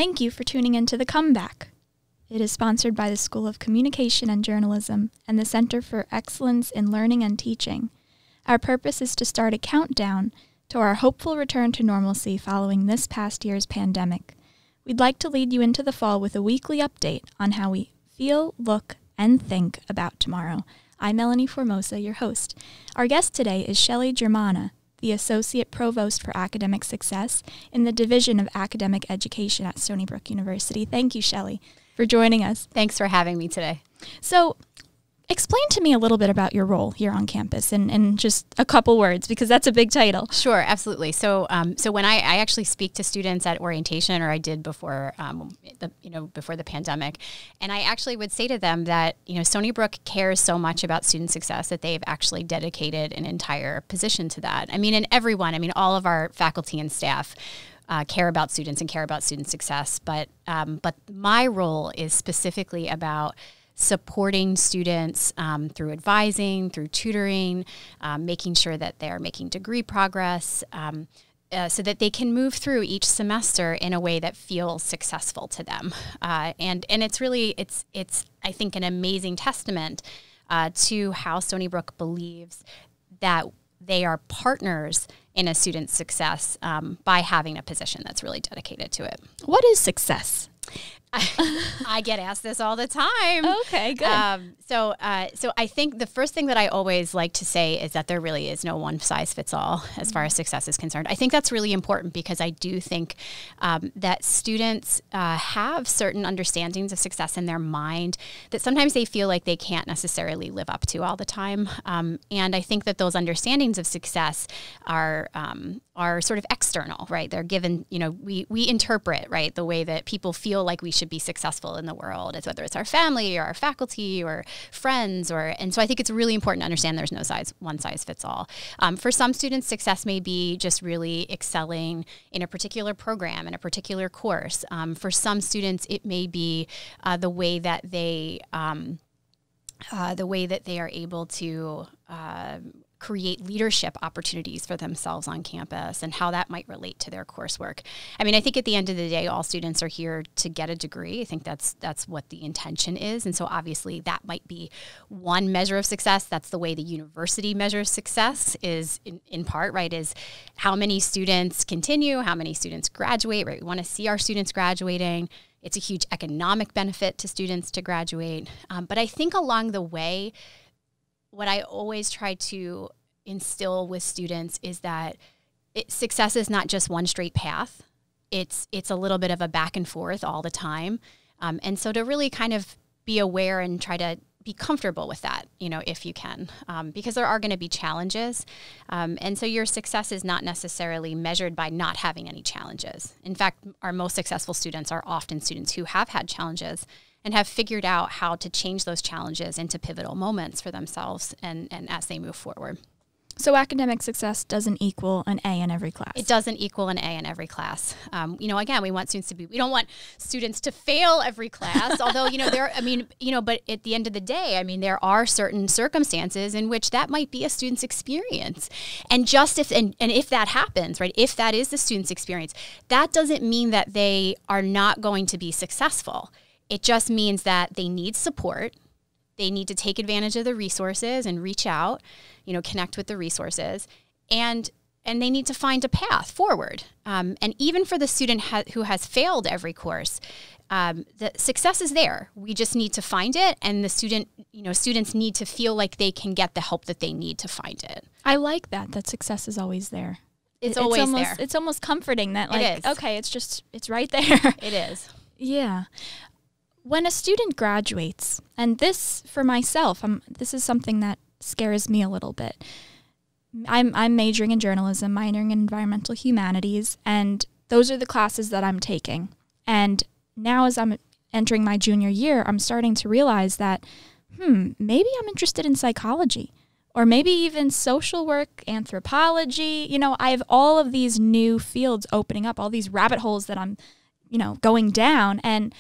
Thank you for tuning in to The Comeback. It is sponsored by the School of Communication and Journalism and the Center for Excellence in Learning and Teaching. Our purpose is to start a countdown to our hopeful return to normalcy following this past year's pandemic. We'd like to lead you into the fall with a weekly update on how we feel, look, and think about tomorrow. I'm Melanie Formosa, your host. Our guest today is Shelley Germana, the Associate Provost for Academic Success in the Division of Academic Education at Stony Brook University. Thank you, Shelley, for joining us. Thanks for having me today. So, explain to me a little bit about your role here on campus in just a couple words, because that's a big title. Sure, absolutely. So when I actually speak to students at orientation, or I did before before the pandemic, and I actually would say to them that Stony Brook cares so much about student success that they've actually dedicated an entire position to that. All of our faculty and staff care about students and care about student success, but my role is specifically about supporting students through advising, through tutoring, making sure that they're making degree progress so that they can move through each semester in a way that feels successful to them. And it's really, it's I think, an amazing testament to how Stony Brook believes that they are partners in a student's success by having a position that's really dedicated to it. What is success? I get asked this all the time. Okay, good. So I think the first thing that I always like to say is that there really is no one size fits all as far as success is concerned. I think that's really important because I do think that students have certain understandings of success in their mind that sometimes they feel like they can't necessarily live up to all the time. And I think that those understandings of success are sort of external, right? They're given, we interpret, right, the way that people feel like we should be successful in the world. It's whether it's our family or our faculty or friends, and so I think it's really important to understand there's no one size fits all. For some students, success may be just really excelling in a particular program, in a particular course. For some students, it may be the way that they are able to create leadership opportunities for themselves on campus and how that might relate to their coursework. I think at the end of the day, all students are here to get a degree. I think that's what the intention is. And so obviously that might be one measure of success. That's the way the university measures success is in part, right, is how many students continue, how many students graduate, right? We want to see our students graduating. It's a huge economic benefit to students to graduate. But I think along the way, what I always try to instill with students is that success is not just one straight path. It's a little bit of a back and forth all the time. And so to really kind of be aware and try to be comfortable with that, if you can, because there are going to be challenges. And so your success is not necessarily measured by not having any challenges. In fact, our most successful students are often students who have had challenges and have figured out how to change those challenges into pivotal moments for themselves and as they move forward. So academic success doesn't equal an A in every class. It doesn't equal an A in every class. Again, we want students we don't want students to fail every class, although, but at the end of the day, there are certain circumstances in which that might be a student's experience. And if that happens, right, if that is the student's experience, that doesn't mean that they are not going to be successful. It just means that they need support. They need to take advantage of the resources and reach out, connect with the resources, and they need to find a path forward. And even for the student who has failed every course, the success is there. We just need to find it, and the students need to feel like they can get the help that they need to find it. I like that success is always there. It's always there. It's almost comforting that, like, it is. Okay, it's right there. It is. Yeah. When a student graduates, and this for myself, this is something that scares me a little bit. I'm majoring in journalism, minoring in environmental humanities, and those are the classes that I'm taking. And now as I'm entering my junior year, I'm starting to realize that, maybe I'm interested in psychology, or maybe even social work, anthropology. I have all of these new fields opening up, all these rabbit holes that I'm, going down, and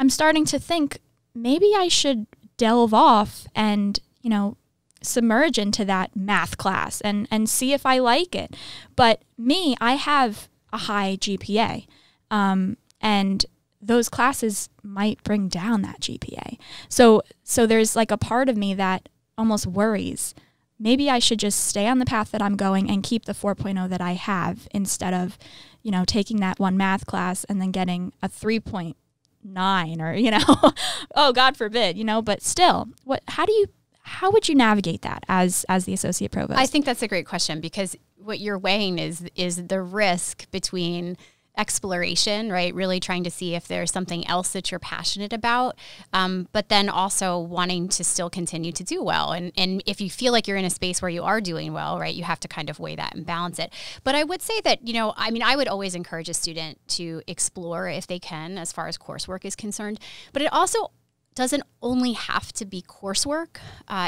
I'm starting to think maybe I should delve off and, submerge into that math class and see if I like it. But I have a high GPA. And those classes might bring down that GPA. So there's like a part of me that almost worries, maybe I should just stay on the path that I'm going and keep the 4.0 that I have instead of, taking that one math class and then getting a 3.9 or, oh, God forbid, but still, how would you navigate that as the associate provost? I think that's a great question, because what you're weighing is the risk between exploration, right? Really trying to see if there's something else that you're passionate about, but then also wanting to still continue to do well. And if you feel like you're in a space where you are doing well, right, you have to kind of weigh that and balance it. But I would say that, I would always encourage a student to explore if they can, as far as coursework is concerned. But it also doesn't only have to be coursework.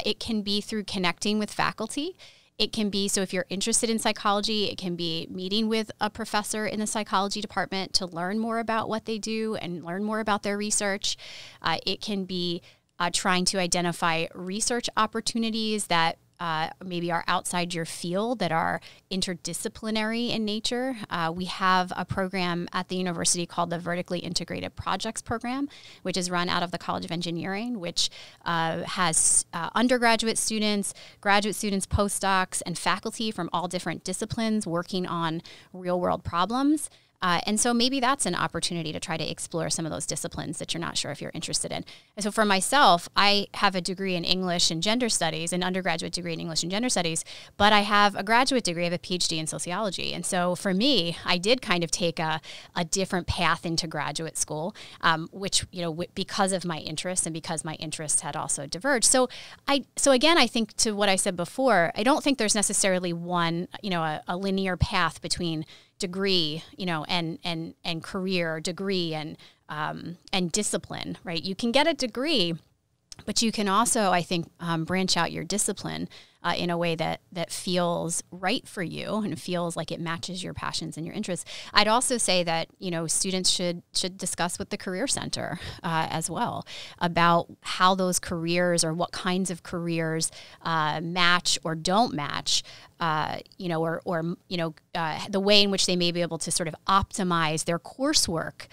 It can be through connecting with faculty. It can be, so if you're interested in psychology, it can be meeting with a professor in the psychology department to learn more about what they do and learn more about their research. It can be trying to identify research opportunities that maybe are outside your field, that are interdisciplinary in nature. We have a program at the university called the Vertically Integrated Projects Program, which is run out of the College of Engineering, which has undergraduate students, graduate students, postdocs, and faculty from all different disciplines working on real-world problems. And so maybe that's an opportunity to try to explore some of those disciplines that you're not sure if you're interested in. And so for myself, I have a degree in English and Gender Studies, an undergraduate degree in English and Gender Studies, but I have a graduate degree, I have a Ph.D. in sociology. And so for me, I did kind of take a different path into graduate school, which, because of my interests and because my interests had also diverged. So again, I think to what I said before, I don't think there's necessarily one, a linear path between degree, and career, degree and discipline, right? You can get a degree, but you can also, I think, branch out your discipline in a way that feels right for you and feels like it matches your passions and your interests. I'd also say that, students should discuss with the Career Center as well about how those careers or what kinds of careers match or don't match, the way in which they may be able to sort of optimize their coursework,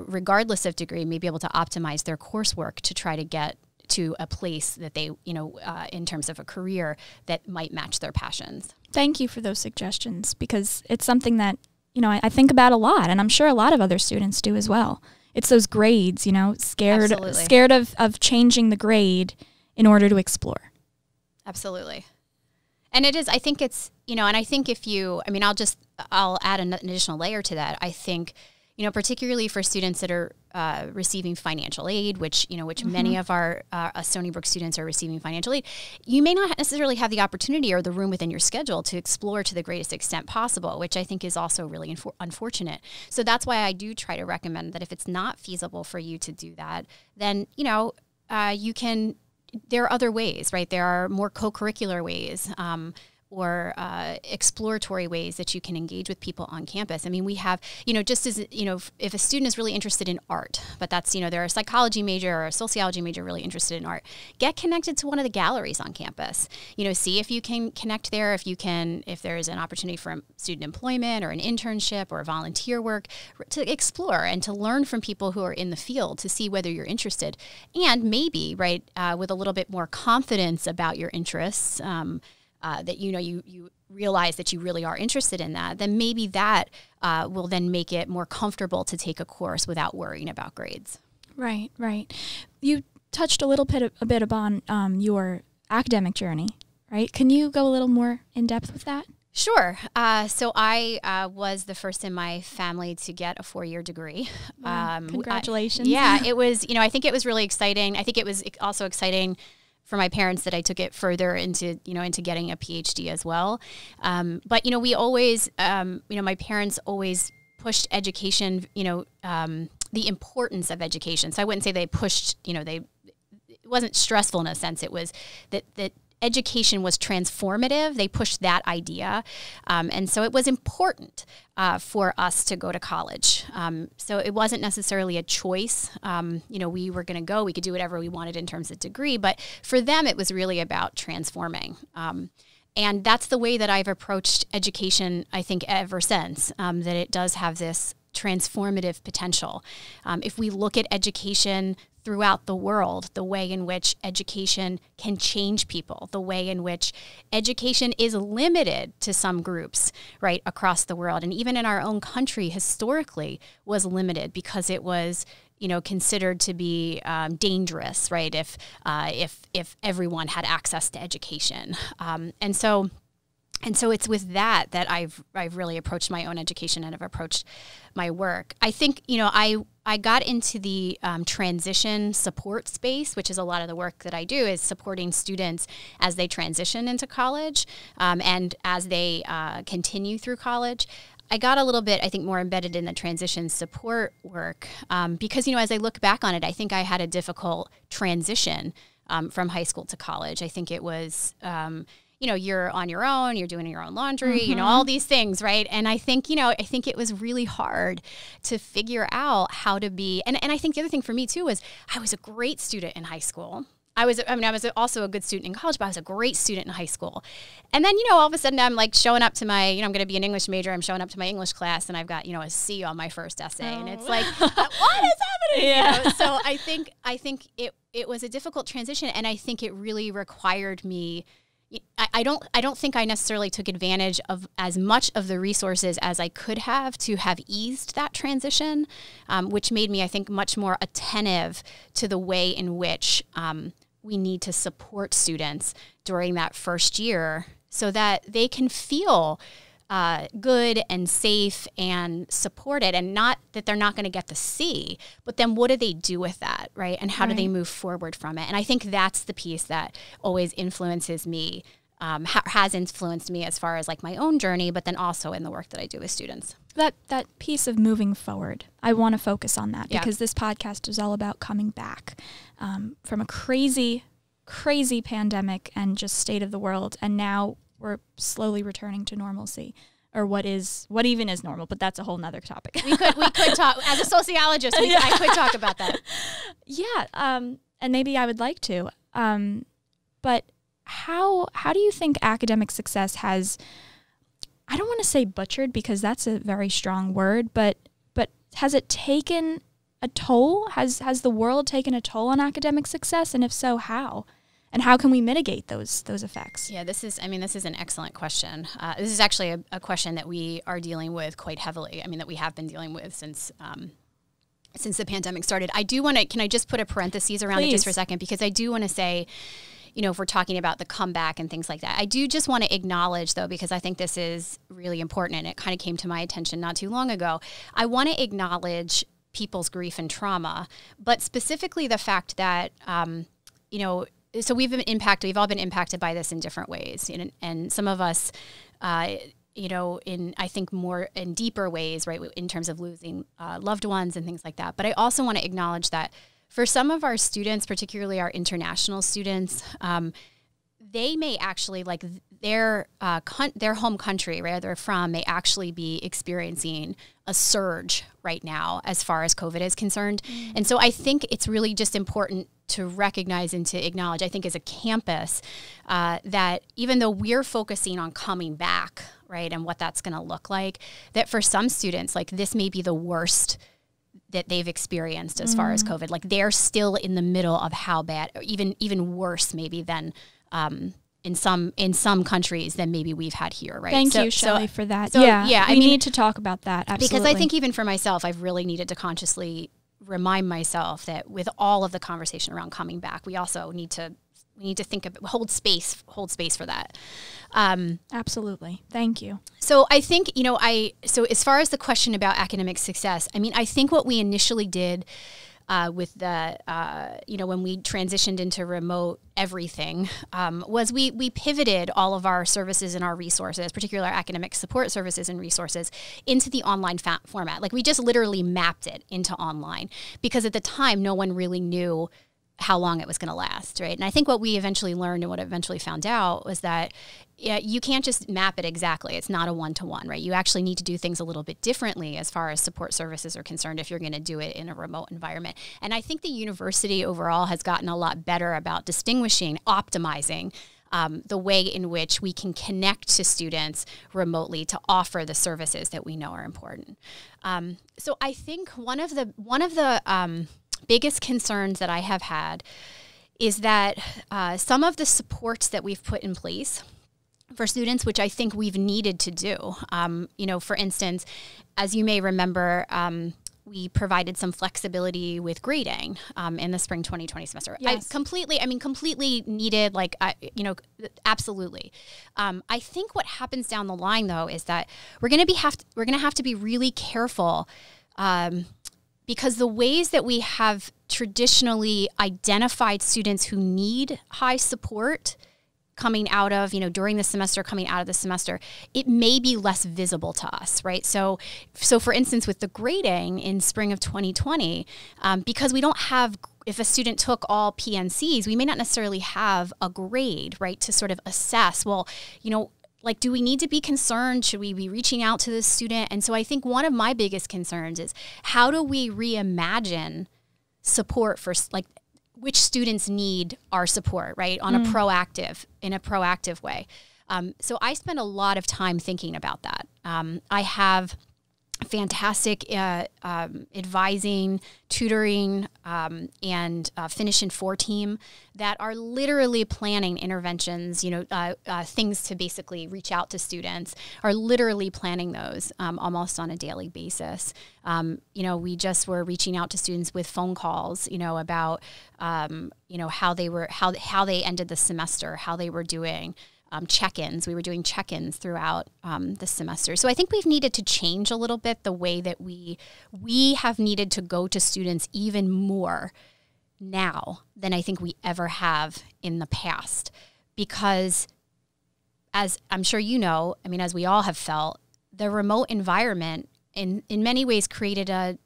regardless of degree, may be able to optimize their coursework to try to get to a place that they, in terms of a career that might match their passions. Thank you for those suggestions, because it's something that, I think about a lot, and I'm sure a lot of other students do as well. It's those grades, scared of changing the grade in order to explore. Absolutely. And it is, I think it's, and I think if you, I'll add an additional layer to that. I think, particularly for students that are receiving financial aid, which mm-hmm. many of our Stony Brook students are receiving financial aid, you may not necessarily have the opportunity or the room within your schedule to explore to the greatest extent possible, which I think is also really unfortunate. So that's why I do try to recommend that if it's not feasible for you to do that, then, you can, there are other ways, right? There are more co-curricular ways, or exploratory ways that you can engage with people on campus. We have, just as, if a student is really interested in art, but that's, they're a psychology major or a sociology major really interested in art, get connected to one of the galleries on campus. See if you can connect there, if there's an opportunity for student employment or an internship or volunteer work, to explore and to learn from people who are in the field to see whether you're interested. And maybe, right, with a little bit more confidence about your interests, that you realize that you really are interested in that, then maybe that will then make it more comfortable to take a course without worrying about grades. Right. You touched a bit upon your academic journey, right? Can you go a little more in depth with that? Sure. So I was the first in my family to get a 4-year degree. Wow. Congratulations. It was, I think it was really exciting. I think it was also exciting for my parents that I took it further into getting a PhD as well. But, we always, my parents always pushed education, the importance of education. So I wouldn't say they pushed, it wasn't stressful in a sense. It was that education was transformative. They pushed that idea. And so it was important for us to go to college. So it wasn't necessarily a choice. We were going to go. We could do whatever we wanted in terms of degree. But for them, it was really about transforming. And that's the way that I've approached education, I think, ever since, that it does have this transformative potential. If we look at education throughout the world, the way in which education can change people, the way in which education is limited to some groups, right, across the world. And even in our own country, historically, was limited because it was, considered to be dangerous, right, if everyone had access to education. And so it's with that I've really approached my own education and have approached my work. I think, I got into the transition support space, which is a lot of the work that I do, is supporting students as they transition into college and as they continue through college. I got a little bit, I think, more embedded in the transition support work because, as I look back on it, I think I had a difficult transition from high school to college. I think it was... you're on your own, you're doing your own laundry, all these things, right? And I think, it was really hard to figure out how to be, and I think the other thing for me too was I was a great student in high school. I was also a good student in college, but I was a great student in high school. And then, all of a sudden I'm like showing up to my, I'm going to be an English major. I'm showing up to my English class and I've got, a C on my first essay. And it's like, what is happening? Yeah. So I think it was a difficult transition. And I think it really required me, I don't think I necessarily took advantage of as much of the resources as I could have to have eased that transition, which made me, I think, much more attentive to the way in which we need to support students during that first year so that they can feel good and safe and supported, and not that they're not going to get the C, but then what do they do with that, right? And how do they move forward from it? And I think that's the piece that always influences me, has influenced me as far as like my own journey, but then also in the work that I do with students. That piece of moving forward, I want to focus on that because this podcast is all about coming back from a crazy pandemic and just state of the world, and now we're slowly returning to normalcy, or what even is normal, but that's a whole nother topic. We could talk, as a sociologist, I could talk about that. Yeah, and maybe I would like to. But how do you think academic success has, I don't want to say butchered because that's a very strong word, but has it taken a toll? Has the world taken a toll on academic success? And if so, how? And how can we mitigate those effects? Yeah, this is an excellent question. This is actually a question that we are dealing with quite heavily. That we have been dealing with since the pandemic started. Can I just put a parenthesis around it just for a second? Because I do want to say, if we're talking about the comeback and things like that, I do just want to acknowledge, though, because I think this is really important and it kind of came to my attention not too long ago. I want to acknowledge people's grief and trauma, but specifically the fact that, so we've all been impacted by this in different ways. And some of us, in, I think, more in deeper ways, right, in terms of losing loved ones and things like that. But I also want to acknowledge that for some of our students, particularly our international students, they may actually, like their home country, where they're from, may actually be experiencing a surge right now as far as COVID is concerned. Mm. And so I think it's really just important to recognize and to acknowledge, I think as a campus, that even though we're focusing on coming back, right, and what that's going to look like, that for some students, like this may be the worst that they've experienced as far as COVID. Like they're still in the middle of how bad, or even worse maybe than in some countries than maybe we've had here, right? Thank you, Shelley, for that. We need to talk about that, absolutely. Because I think even for myself, I've really needed to consciously remind myself that with all of the conversation around coming back, we also need to think of, hold space for that. Absolutely. Thank you. So I think, so as far as the question about academic success, I think what we initially did with the, when we transitioned into remote everything, was we pivoted all of our services and our resources, particularly our academic support services and resources, into the online format. Like we just literally mapped it into online because at the time, no one really knew how long it was going to last, right? And I think what we eventually learned and what I eventually found out was that you can't just map it exactly. It's not a one-to-one, right? You actually need to do things a little bit differently as far as support services are concerned if you're going to do it in a remote environment. And I think the university overall has gotten a lot better about distinguishing, optimizing the way in which we can connect to students remotely to offer the services that we know are important. So I think one of the biggest concerns that I have had is that some of the supports that we've put in place for students, which I think we've needed to do, for instance, as you may remember, we provided some flexibility with grading in the spring 2020 semester. Yes. Completely needed, absolutely. I think what happens down the line, though, is that we're going to have to be really careful because the ways that we have traditionally identified students who need high support coming out of, during the semester, coming out of the semester, it may be less visible to us, right? So for instance, with the grading in spring of 2020, because we don't have, if a student took all PNCs, we may not necessarily have a grade, right, to sort of assess, well, do we need to be concerned? Should we be reaching out to this student? And so I think one of my biggest concerns is how do we reimagine support for, which students need our support, right, in a proactive way. So I spend a lot of time thinking about that. I have fantastic advising, tutoring, and Finish in 4 team that are literally planning interventions, things to basically reach out to students, are literally planning those almost on a daily basis. We just were reaching out to students with phone calls, about, how they ended the semester, how they were doing. Check-ins. We were doing check-ins throughout the semester. So I think we've needed to change a little bit the way that we have needed to go to students even more now than I think we ever have in the past. Because as I'm sure as we all have felt, the remote environment in many ways created a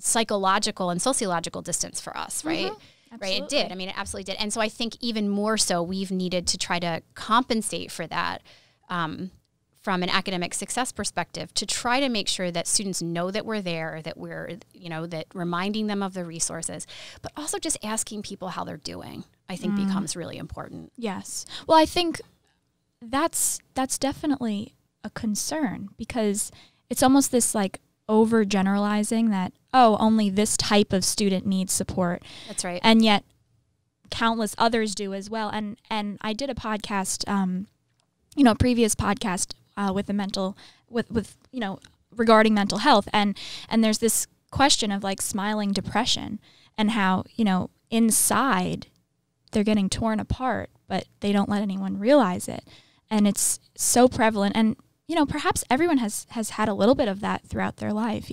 psychological and sociological distance for us, right? Mm-hmm. Absolutely. Right, it did. It absolutely did. And so I think even more so, we've needed to try to compensate for that from an academic success perspective, to try to make sure that students know that we're there, that we're, that reminding them of the resources, but also just asking people how they're doing, I think becomes really important. Yes. Well, I think that's definitely a concern, because it's almost this overgeneralizing that, only this type of student needs support. That's right. And yet countless others do as well. And I did a podcast, a previous podcast regarding mental health. And there's this question of smiling depression, and how, inside they're getting torn apart, but they don't let anyone realize it. And it's so prevalent. And, perhaps everyone has had a little bit of that throughout their life,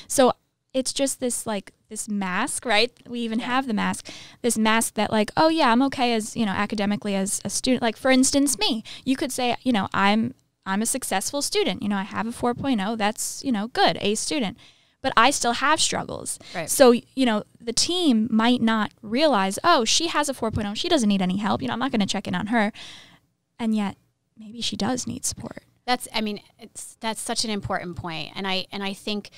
So it's just this this mask, right? We even have the mask, this mask that I'm okay as, academically as a student. For instance, me, you could say, I'm a successful student. I have a 4.0. That's, good, A student. But I still have struggles. Right. So, the team might not realize, she has a 4.0. She doesn't need any help. I'm not going to check in on her. And yet maybe she does need support. That's such an important point. And I think,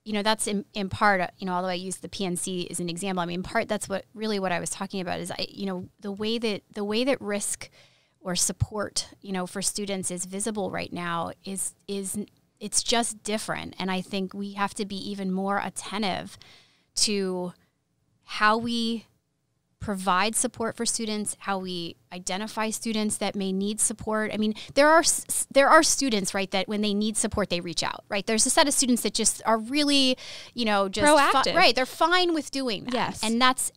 that's in part, although I use the PNC as an example, in part, that's what I was talking about is, the way that risk or support, for students is visible right now is it's just different. And I think we have to be even more attentive to how we provide support for students, how we identify students that may need support. There are students, right, that when they need support, they reach out, right? There's a set of students that just are really, just proactive, right? They're fine with doing that. Yes. And that's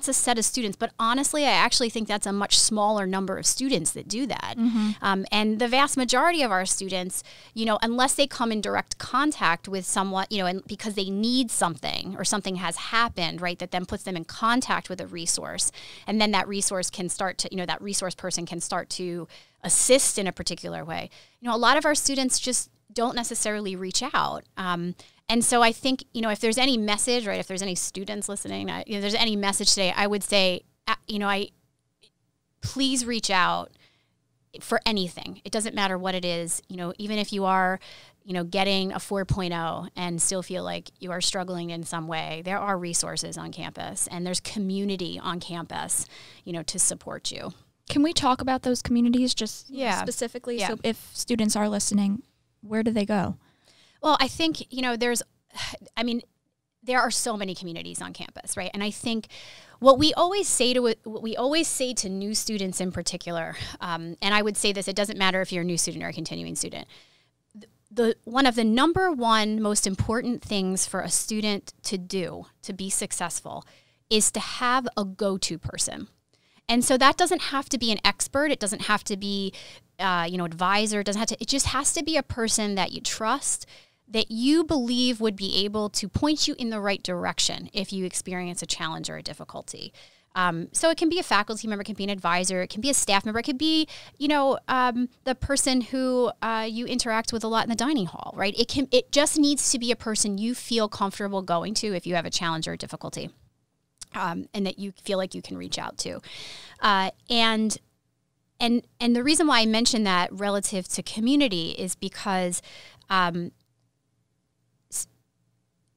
a set of students. But honestly, I actually think that's a much smaller number of students that do that. Mm-hmm. And the vast majority of our students, unless they come in direct contact with someone, and because they need something or something has happened, right, that then puts them in contact with a resource, and then that resource can start to, that resource person can start to assist in a particular way. A lot of our students just don't necessarily reach out. And so I think, if there's any message, right, if there's any students listening, if there's any message today, I would say, please reach out for anything. It doesn't matter what it is, even if you are, getting a 4.0 and still feel like you are struggling in some way, there are resources on campus, and there's community on campus, to support you. Can we talk about those communities just specifically? Yeah. So if students are listening, where do they go? Well, I think, there are so many communities on campus, right? And I think what we always say to new students in particular, and I would say this, it doesn't matter if you're a new student or a continuing student, one of the number one most important things for a student to do to be successful is to have a go-to person. And so that doesn't have to be an expert. It doesn't have to be, advisor. It just has to be a person that you trust, that you believe would be able to point you in the right direction if you experience a challenge or a difficulty. So it can be a faculty member, it can be an advisor, it can be a staff member, it could be, the person who you interact with a lot in the dining hall, right? It just needs to be a person you feel comfortable going to if you have a challenge or a difficulty, and that you feel like you can reach out to. And the reason why I mention that relative to community is because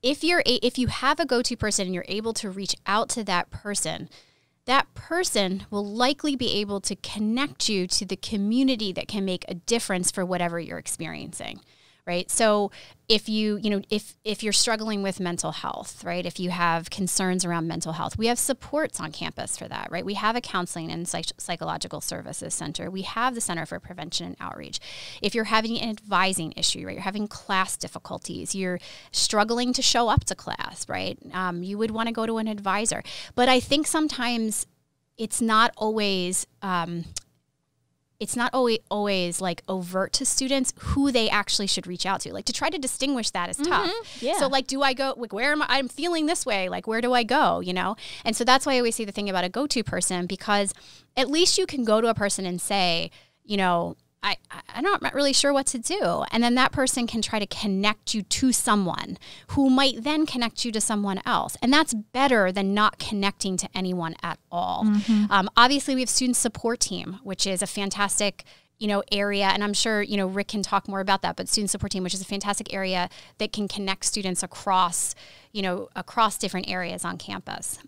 if you have a go-to person and you're able to reach out to that person will likely be able to connect you to the community that can make a difference for whatever you're experiencing, right? So if if you're struggling with mental health, right? If you have concerns around mental health, we have supports on campus for that, right? We have a counseling and psychological services center. We have the Center for Prevention and Outreach. If you're having an advising issue, right? You're having class difficulties, you're struggling to show up to class, right? You would want to go to an advisor. But I think sometimes it's not always like overt to students who they actually should reach out to. Like to try to distinguish that is tough. Yeah. So like, do I go, like, where am I? I'm feeling this way. Like, where do I go? And so that's why I always say the thing about a go-to person, because at least you can go to a person and say, I'm not really sure what to do. And then that person can try to connect you to someone who might then connect you to someone else. And that's better than not connecting to anyone at all. Obviously, we have student support team, which is a fantastic area. And I'm sure, Rick can talk more about that, but student support team, which is a fantastic area that can connect students across different areas on campus.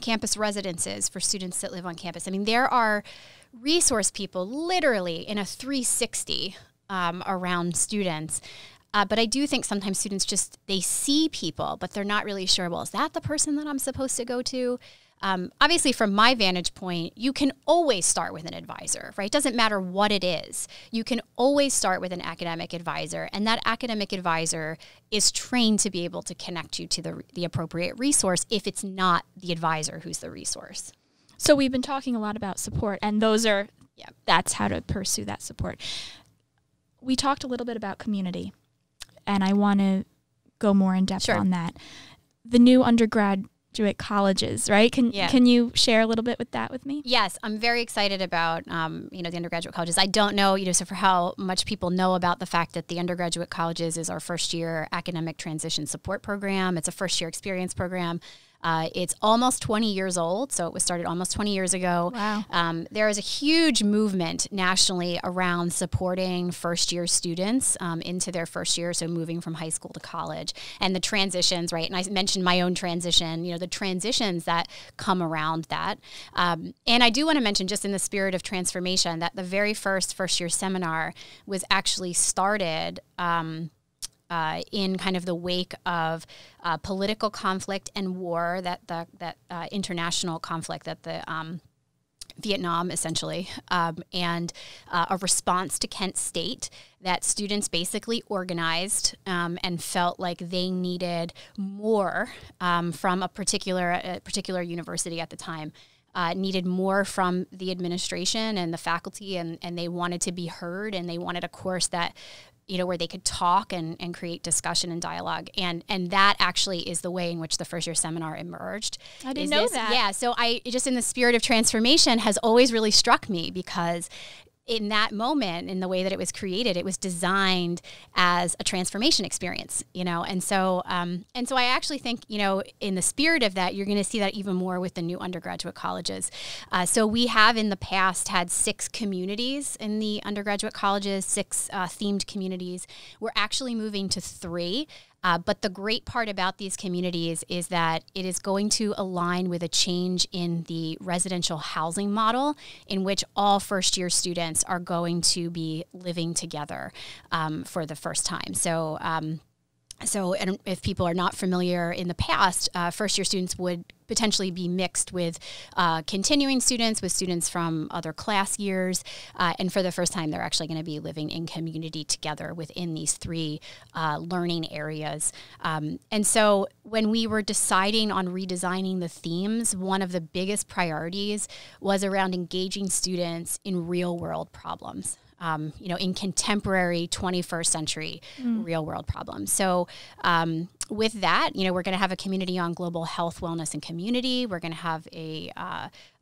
Campus residences for students that live on campus. I mean, there are resource people literally in a 360 around students. But I do think sometimes students they see people, but they're not really sure, well, is that the person that I'm supposed to go to? Obviously, from my vantage point, you can always start with an advisor, right? It doesn't matter what it is. You can always start with an academic advisor, and that academic advisor is trained to be able to connect you to the appropriate resource if it's not the advisor who's the resource. So we've been talking a lot about support, and that's how to pursue that support. We talked a little bit about community, and I want to go more in depth on that. The new undergraduate colleges, right? Can you share a little bit with me? Yes, I'm very excited about the undergraduate colleges. I don't know, so for how much people know about the fact that the undergraduate colleges is our first year academic transition support program. It's a first year experience program. It's almost 20 years old, so it was started almost 20 years ago. Wow. There is a huge movement nationally around supporting first-year students into their first year, so moving from high school to college, and the transitions, right? And I mentioned my own transition, the transitions that come around that. And I do want to mention, just in the spirit of transformation, that the very first-year seminar was actually started in kind of the wake of political conflict and war, that international conflict, that the Vietnam, essentially, and a response to Kent State that students basically organized and felt like they needed more from a particular university at the time. Needed more from the administration and the faculty, and they wanted to be heard, and they wanted a course that where they could talk and create discussion and dialogue. And that actually is the way in which the first year seminar emerged. I didn't know that. Yeah, so I just, in the spirit of transformation, has always really struck me, because in that moment, in the way that it was created, it was designed as a transformation experience, and so I actually think, in the spirit of that, you're going to see that even more with the new undergraduate colleges. So we have in the past had 6 communities in the undergraduate colleges, 6 themed communities. We're actually moving to 3. But the great part about these communities is that it is going to align with a change in the residential housing model in which all first-year students are going to be living together for the first time. So and if people are not familiar, in the past, first-year students would potentially be mixed with continuing students, with students from other class years. And for the first time, they're actually going to be living in community together within these three learning areas. And so when we were deciding on redesigning the themes, one of the biggest priorities was around engaging students in real-world problems. In contemporary 21st century real world problems. So with that, we're going to have a community on global health, wellness, and community. We're going to have a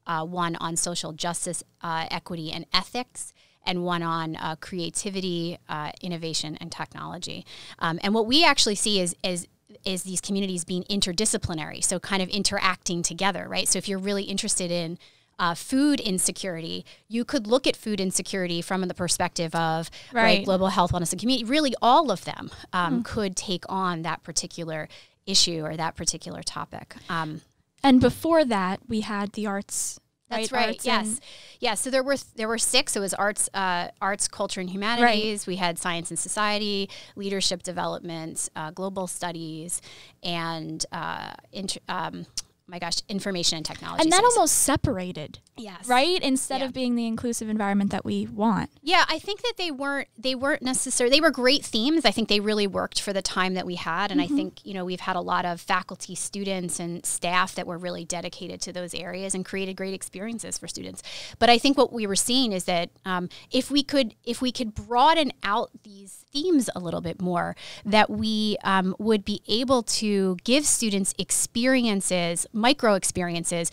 one on social justice, equity, and ethics, and one on creativity, innovation, and technology. And what we actually see is these communities being interdisciplinary, so kind of interacting together, right? So if you're really interested in food insecurity, you could look at food insecurity from the perspective of global health, wellness, and community. Really, all of them could take on that particular issue or that particular topic. And before that, we had the arts. That's right. Arts yes. So there were six. It was arts, culture, and humanities. Right. We had science and society, leadership development, global studies, and information and technology. And that studies. almost separated. Yes. Right? Instead of being the inclusive environment that we want. Yeah, I think that they weren't necessarily, they were great themes. I think they really worked for the time that we had. And I think, we've had a lot of faculty, students, and staff that were really dedicated to those areas and created great experiences for students. But I think what we were seeing is that if we could broaden out these themes a little bit more, that we would be able to give students experiences, micro experiences,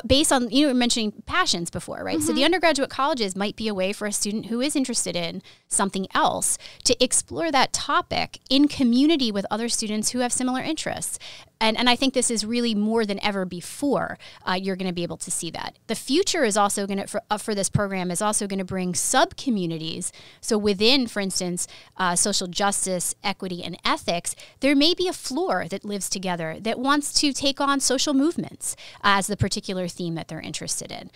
based on, you were mentioning passions before, right? So the undergraduate colleges might be a way for a student who is interested in something else to explore that topic in community with other students who have similar interests. And I think this is really more than ever before you're going to be able to see that. The future is also going to, for this program, is also going to bring sub-communities. So within, for instance, social justice, equity, and ethics, there may be a floor that lives together that wants to take on social movements as the particular theme that they're interested in.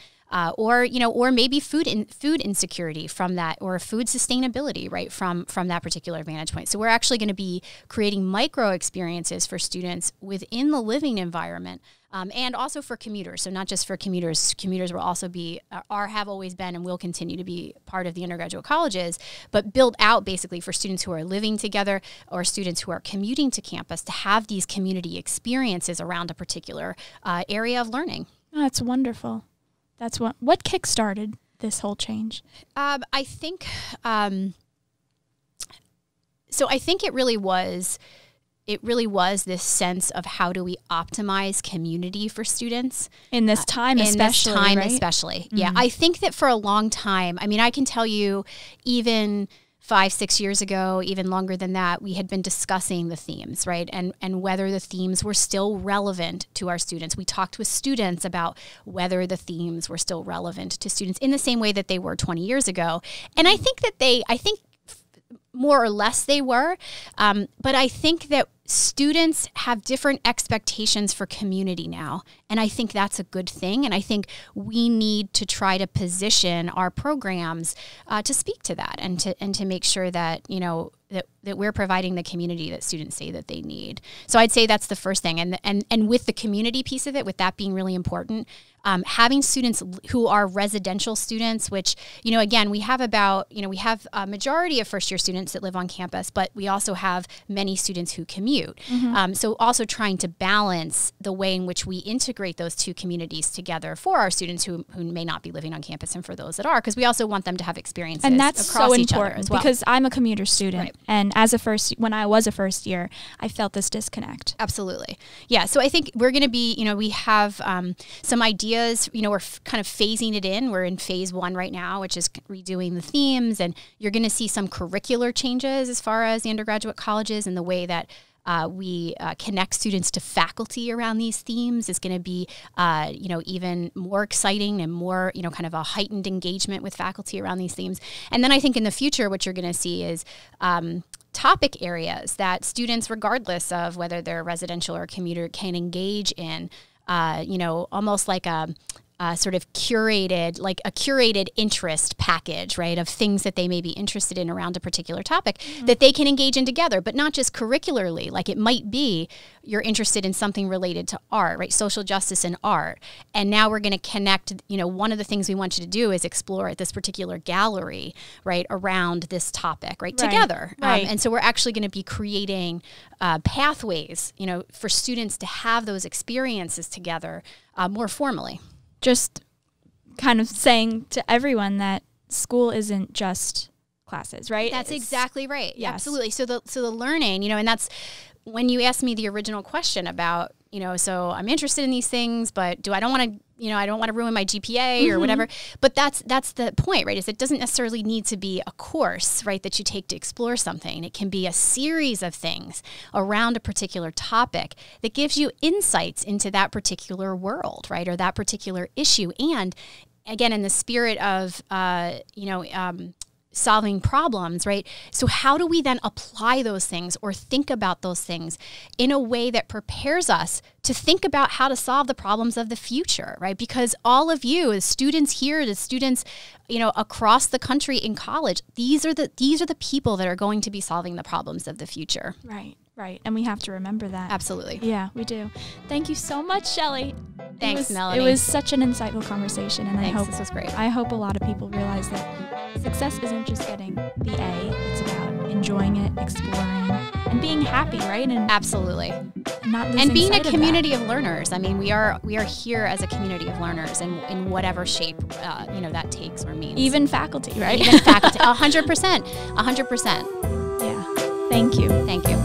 Or maybe food insecurity from that, or food sustainability, right, from that particular vantage point. So we're actually going to be creating micro experiences for students within the living environment, and also for commuters. So not just for commuters. Commuters will also have always been, and will continue to be part of the undergraduate colleges, but built out basically for students who are living together or students who are commuting to campus to have these community experiences around a particular area of learning. Oh, that's wonderful. That's what kick-started this whole change? I think it really was this sense of how do we optimize community for students in this time, especially. Yeah, I think that for a long time, I mean, I can tell you, even 5-6 years ago, even longer than that, we had been discussing the themes, right? And whether the themes were still relevant to our students. We talked with students about whether the themes were still relevant to students in the same way that they were 20 years ago. And I think more or less they were. But I think that students have different expectations for community now. And I think that's a good thing. And I think we need to try to position our programs to speak to that and to make sure that, that we're providing the community that students say that they need. So I'd say that's the first thing. And with the community piece of it, with that being really important, having students who are residential students, which, again, we have a majority of first-year students that live on campus, but we also have many students who commute. So also trying to balance the way in which we integrate those two communities together for our students who may not be living on campus and for those that are, because we also want them to have experiences and that's across so each important other as well. Because I'm a commuter student, right. And when I was a first year, I felt this disconnect. Absolutely. Yeah. So I think we're going to be, we have some ideas, we're kind of phasing it in. We're in phase 1 right now, which is redoing the themes, and you're going to see some curricular changes as far as the undergraduate colleges and the way that we connect students to faculty around these themes is going to be, even more exciting and more, kind of a heightened engagement with faculty around these themes. And then I think in the future, what you're going to see is topic areas that students, regardless of whether they're residential or commuter, can engage in, almost like a sort of curated interest package, right, of things that they may be interested in around a particular topic that they can engage in together, but not just curricularly. Like it might be you're interested in something related to art, right, social justice and art. And now we're going to connect, one of the things we want you to do is explore at this particular gallery, right, around this topic, right, together. Right. And so we're actually going to be creating pathways, for students to have those experiences together more formally. Just kind of saying to everyone that school isn't just classes, right? That's exactly right. Yes. Absolutely. So the learning, and that's when you asked me the original question about, so I'm interested in these things, but I don't want to ruin my GPA or whatever. But that's the point, right? Is it doesn't necessarily need to be a course, right, that you take to explore something. It can be a series of things around a particular topic that gives you insights into that particular world, right, or that particular issue. And again, in the spirit of, solving problems, right? So how do we then apply those things or think about those things in a way that prepares us to think about how to solve the problems of the future, right? Because all of you, the students here, the students, across the country in college, these are the people that are going to be solving the problems of the future. Right. And we have to remember that. Absolutely. Yeah, we do. Thank you so much, Shelley. Thanks, Melanie. It was such an insightful conversation, and This was great. I hope a lot of people realize that success isn't just getting the A. It's about enjoying it, exploring, and being happy, right? And absolutely. Not losing and being sight a community of learners. I mean, we are here as a community of learners, in whatever shape that takes or means. Even faculty, right? Even faculty. 100%. 100%. Yeah. Thank you. Thank you.